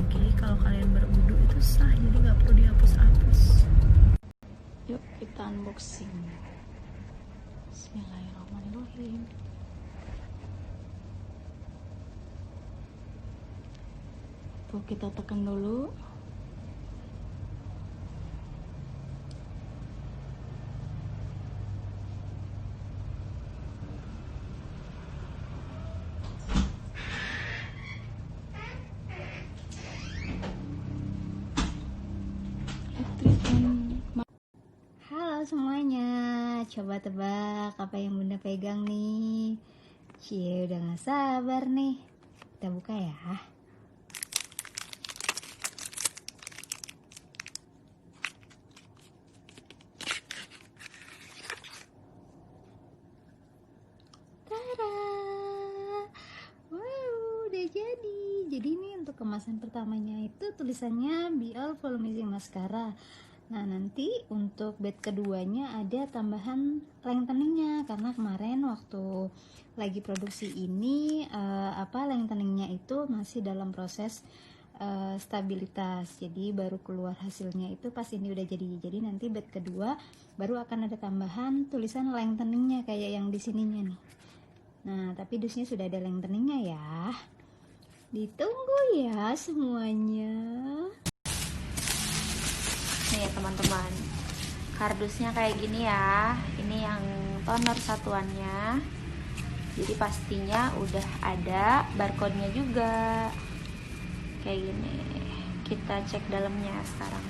Oke, kalau kalian berwudu itu sah, jadi nggak perlu dihapus-hapus. Yuk kita unboxing. Bismillahirrahmanirrahim. Tuh kita tekan dulu. Halo semuanya, coba tebak apa yang bunda pegang nih. Cie, udah gak sabar nih. Kita buka ya. Tada! Wow, udah jadi. Jadi ini untuk kemasan pertamanya itu tulisannya BL Volumizing Mascara. Nah, nanti untuk bed keduanya ada tambahan lengtheningnya, karena kemarin waktu lagi produksi ini lengtheningnya itu masih dalam proses stabilitas. Jadi baru keluar hasilnya itu pas ini udah jadi. Jadi nanti bed kedua baru akan ada tambahan tulisan lengtheningnya kayak yang di sininya nih. Nah, tapi dusnya sudah ada lengtheningnya ya. Ditunggu ya semuanya. Nih ya teman-teman, kardusnya kayak gini ya. Ini yang toner satuannya. Jadi pastinya udah ada barcode-nya juga. Kayak gini. Kita cek dalamnya sekarang.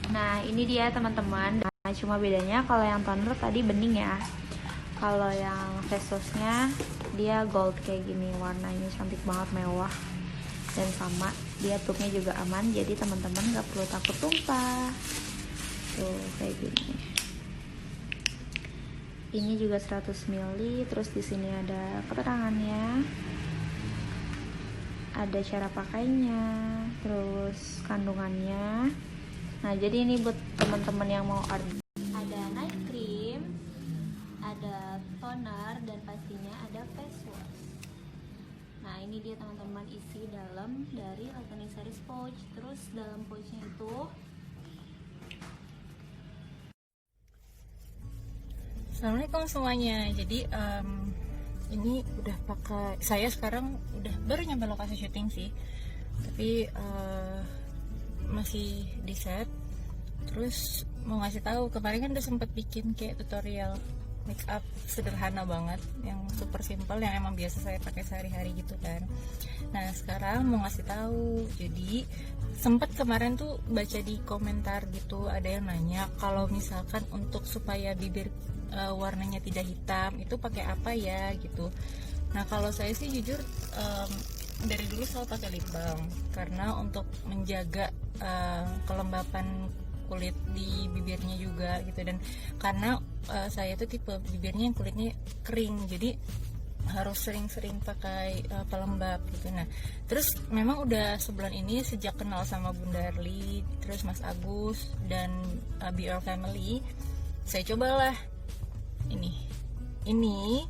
Nah, ini dia teman-teman. Nah, cuma bedanya kalau yang toner tadi bening ya. Kalau yang face wash-nya dia gold kayak gini, warnanya cantik banget, mewah. Dan sama, dia tubnya juga aman, jadi teman-teman gak perlu takut tumpah. Tuh, kayak gini. Ini juga 100 ml, terus di sini ada keterangannya. Ada cara pakainya, terus kandungannya. Nah, jadi ini buat teman-teman yang mau order. Ada night cream, ada toner, dan pastinya ada face wash. Nah, ini dia teman-teman isi dalam dari Lightening Series pouch. Terus dalam pouchnya itu Assalamualaikum semuanya. Jadi ini udah pakai, saya sekarang udah baru nyampe lokasi syuting sih, tapi masih di set. Terus mau ngasih tahu, kemarin kan udah sempet bikin kayak tutorial make up sederhana banget, yang super simple, yang emang biasa saya pakai sehari-hari gitu kan. Nah, sekarang mau ngasih tahu. Jadi sempet kemarin tuh baca di komentar gitu, ada yang nanya kalau misalkan untuk supaya bibir warnanya tidak hitam itu pakai apa ya gitu. Nah, kalau saya sih jujur dari dulu selalu pakai lip balm, karena untuk menjaga kelembapan kulit di bibirnya juga gitu. Dan karena saya tuh tipe bibirnya yang kulitnya kering, jadi harus sering-sering pakai pelembab gitu. Nah, terus memang udah sebulan ini sejak kenal sama Bunda Erli, terus Mas Agus dan BL Family, saya cobalah ini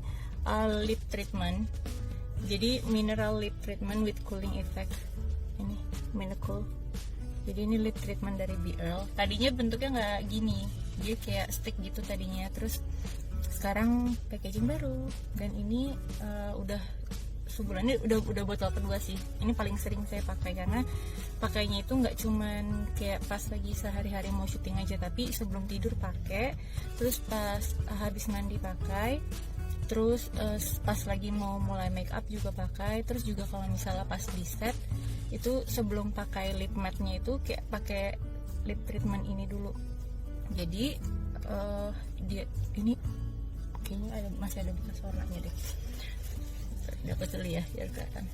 lip treatment. Jadi mineral lip treatment with cooling effect. Ini Minicool. Jadi ini lip treatment dari BL. Tadinya bentuknya nggak gini, dia kayak stick gitu tadinya. Terus sekarang packaging baru, dan ini udah sebulan, ini udah botol kedua sih. Ini paling sering saya pakai karena pakainya itu nggak cuman kayak pas lagi sehari-hari mau syuting aja, tapi sebelum tidur pakai, terus pas habis mandi pakai, terus pas lagi mau mulai make up juga pakai, terus juga kalau misalnya pas di set itu sebelum pakai lip matte-nya itu kayak pakai lip treatment ini dulu. Jadi dia ini kayaknya masih ada bekas warnanya deh. Dapat dulu ya biar kelihatan.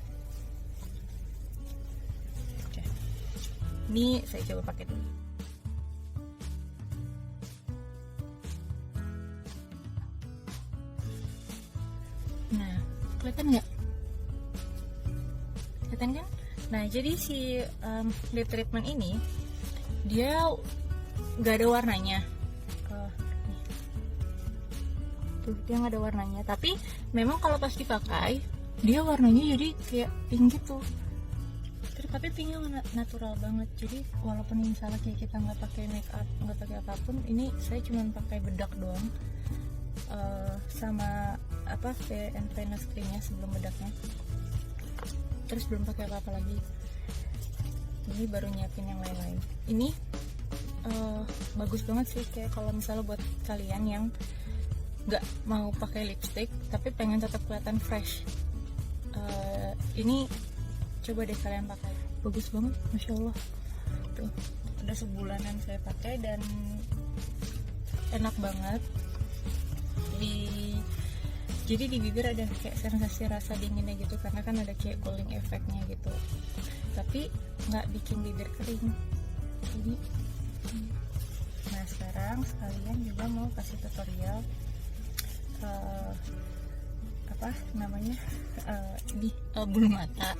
Oke. Ini saya coba pakai dulu. Nah, kelihatan nggak? Kelihatan kan? Nah, jadi si lip treatment ini dia nggak ada warnanya. Nih. Tuh dia nggak ada warnanya, tapi memang kalau pas dipakai dia warnanya jadi kayak pink gitu. Tapi pinknya natural banget, jadi walaupun misalnya kayak kita nggak pakai make up, nggak pakai apapun, ini saya cuma pakai bedak doang, sama apa fair and finest creamnya sebelum bedaknya, terus belum pakai apa-apa lagi. Ini baru nyiapin yang lain-lain. Ini bagus banget sih, kayak kalau misalnya buat kalian yang nggak mau pakai lipstick tapi pengen tetap kelihatan fresh, ini coba deh kalian pakai, bagus banget, masya Allah. Tuh udah sebulanan saya pakai dan enak banget. Jadi di bibir ada kayak sensasi rasa dinginnya gitu, karena kan ada kayak cooling efeknya gitu, tapi nggak bikin bibir kering. Jadi nah sekarang sekalian juga mau kasih tutorial apa namanya di bulu mata.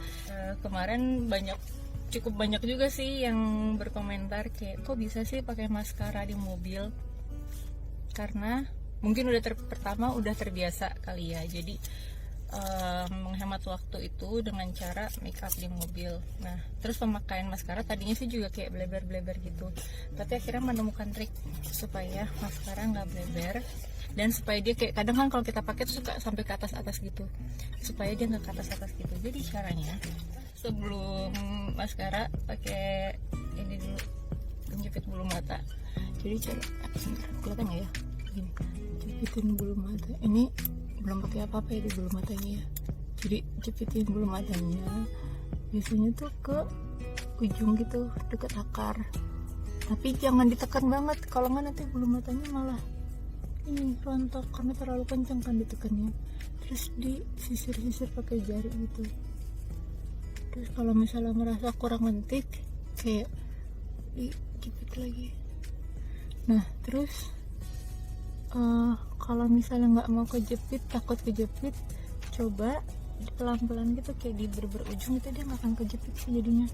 Kemarin cukup banyak juga sih yang berkomentar kayak kok bisa sih pakai maskara di mobil, karena mungkin pertama udah terbiasa kali ya, jadi menghemat waktu itu dengan cara make up di mobil. Nah terus pemakaian maskara tadinya sih juga kayak bleber-bleber gitu, tapi akhirnya menemukan trik supaya maskara nggak bleber dan supaya dia kayak kadang kan kalau kita pakai tuh suka sampai ke atas gitu, supaya dia nggak ke atas gitu. Jadi caranya sebelum maskara pakai ini dulu, menjepit bulu mata. Jadi cara kelihatan nggak ya, gini jepitin bulu mata. Ini belum pakai apa-apa ya di bulu matanya ya, jadi jepitin bulu matanya biasanya tuh ke ujung gitu, deket akar, tapi jangan ditekan banget, kalau nggak nanti bulu matanya malah ini rontok karena terlalu kencang kan ditekannya. Terus disisir-sisir pakai jari gitu. Terus kalau misalnya merasa kurang mentik, kayak dijepit lagi. Nah terus kalau misalnya nggak mau kejepit, takut kejepit, coba pelan-pelan gitu kayak di berujung itu, dia nggak akan kejepit sih jadinya.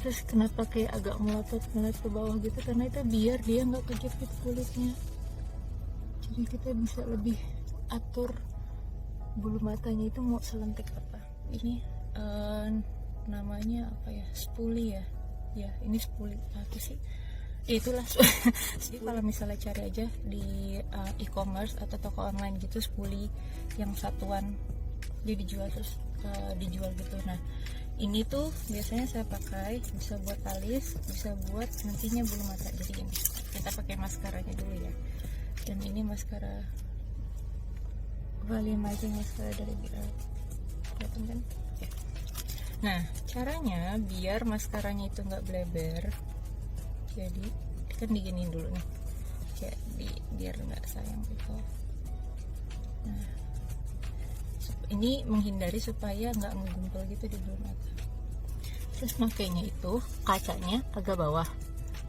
Terus kenapa kayak agak melotot ke bawah gitu, karena itu biar dia nggak kejepit kulitnya, jadi kita bisa lebih atur bulu matanya itu mau selentik apa. Ini namanya apa ya, spoolie ya ini spoolie apa sih ya, itulah. Jadi kalau misalnya cari aja di e-commerce atau toko online gitu, spoolie yang satuan dia dijual, terus dijual gitu. Nah ini tuh biasanya saya pakai, bisa buat alis, bisa buat nantinya bulu mata. Jadi ini kita pakai maskaranya dulu ya, dan ini maskara volume maskara dari BL, kelihatan kan ya. Nah caranya biar maskaranya itu nggak bleber, jadi kan diginiin dulu nih, kayak biar nggak sayang gitu. Nah ini menghindari supaya nggak menggumpal gitu di bulu mata. Terus makainya itu kacanya agak bawah,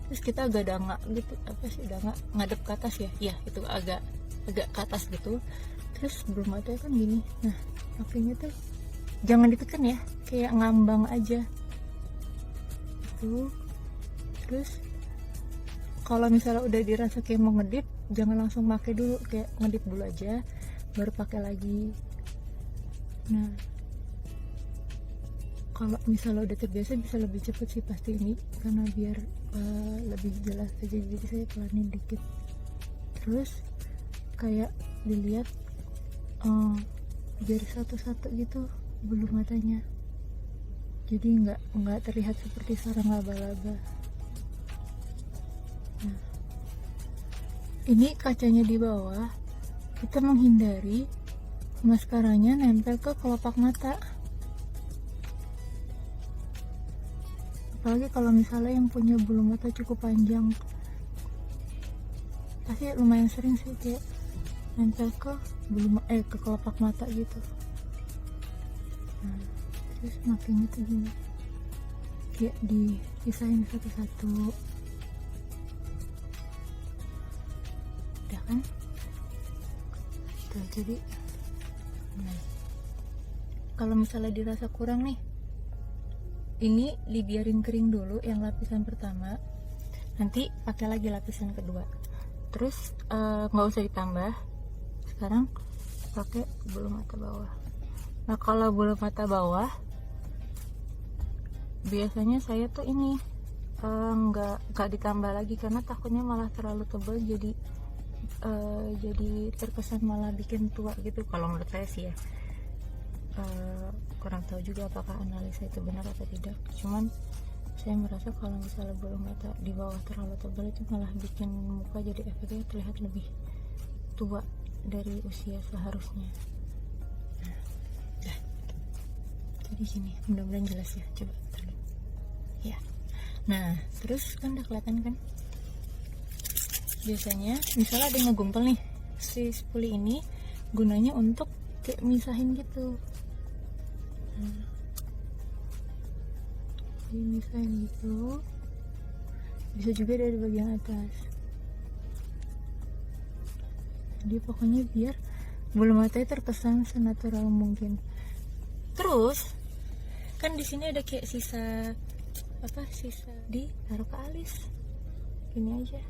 terus kita agak dangak gitu, apa sih dangak, ngadep ke atas ya, ya itu agak ke atas gitu. Terus bulu mata kan gini. Nah makainya tuh jangan ditekan ya, kayak ngambang aja itu. Terus kalau misalnya udah dirasa kayak mau ngedip, jangan langsung pakai dulu, kayak ngedip dulu aja baru pakai lagi. Nah kalau misalnya udah terbiasa bisa lebih cepet sih pasti ini, karena biar lebih jelas aja, jadi saya pelanin dikit. Terus kayak dilihat biar satu-satu gitu bulu matanya, jadi nggak terlihat seperti sarang laba-laba. Nah ini kacanya di bawah, kita menghindari maskaranya nempel ke kelopak mata, apalagi kalau misalnya yang punya bulu mata cukup panjang, pasti lumayan sering sih kayak nempel ke ke kelopak mata gitu. Nah terus makanya tuh gini, kayak dipisahin satu-satu, udah kan tuh. Jadi nah kalau misalnya dirasa kurang nih, ini dibiarin kering dulu yang lapisan pertama, nanti pakai lagi lapisan kedua, terus nggak usah ditambah. Sekarang pakai bulu mata bawah. Nah kalau bulu mata bawah biasanya saya tuh ini nggak ditambah lagi karena takutnya malah terlalu tebal, jadi terkesan malah bikin tua gitu kalau menurut saya sih ya. Kurang tahu juga apakah analisa itu benar atau tidak, cuman saya merasa kalau misalnya bulu mata di bawah terlalu tebal itu malah bikin muka jadi efeknya terlihat lebih tua dari usia seharusnya. Nah, dah. Jadi gini, mudah-mudahan jelas ya. Coba terlihat. Ya. Nah, terus kan udah kelihatan kan? Biasanya misalnya ada yang ngegumpal nih, si spuli ini gunanya untuk kayak misahin gitu. Nah, misahin gitu. Bisa juga dari bagian atas. Jadi pokoknya biar bulu matanya terkesan senatural mungkin. Terus kan di sini ada kayak sisa ditaruh ke alis gini aja.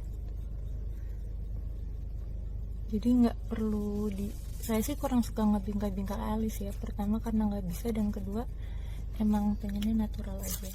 Jadi nggak perlu saya sih kurang suka ngebingkai-bingkai alis ya. Pertama karena nggak bisa, dan kedua emang pengennya natural aja.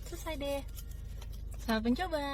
Selesai deh. Selamat mencoba.